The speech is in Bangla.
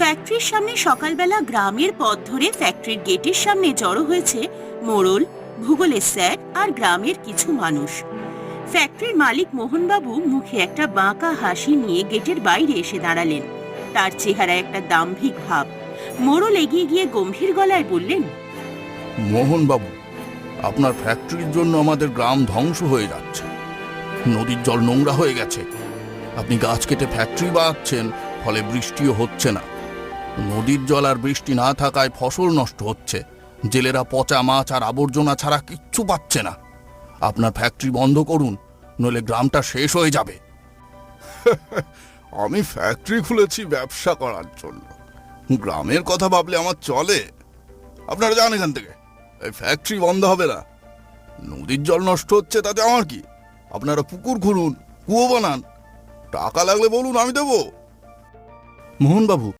ফ্যাক্টরির সামনে সকালবেলা গ্রামের পথ ধরে ফ্যাক্টরির গেটের সামনে জড়ো হয়েছে মোড়ল, ভূগোলের স্যার আর গ্রামের কিছু মানুষ। ফ্যাক্টরির মালিক মোহনবাবু মুখে একটা বাঁকা হাসি নিয়ে গেটের বাইরে এসে দাঁড়ালেন। তার চেহারায় একটা দাম্ভিক ভাব। মোড়ল এগিয়ে গিয়ে গম্ভীর গলায় বললেন, মোহনবাবু, আপনার ফ্যাক্টরির জন্য আমাদের গ্রাম ধ্বংস হয়ে যাচ্ছে। নদীর জল নোংরা হয়ে গেছে। আপনি গাছ কেটে ফ্যাক্টরি বানাচ্ছেন, ফলে বৃষ্টিও হচ্ছে না। নদীর জল আর বৃষ্টি না থাকায় ফসল নষ্ট হচ্ছে। জেলেরা পচা মাছ আর আবর্জনা ছাড়া কিচ্ছু পাচ্ছে না। আপনার ফ্যাক্টরি বন্ধ করুন, নইলে গ্রামটা শেষ হয়ে যাবে। আমি ফ্যাক্টরি খুলেছি ব্যবসা করার জন্য। গ্রামের কথা ভাবলে আমার চলে? আপনারা যান এখান থেকে। এই ফ্যাক্টরি বন্ধ হবে না। নদীর জল নষ্ট হচ্ছে, তাতে আমার কি? আপনারা পুকুর খুঁড়ুন, কুয়ো বানান, টাকা লাগলে বলুন, আমি দেবো। মোহনবাবু,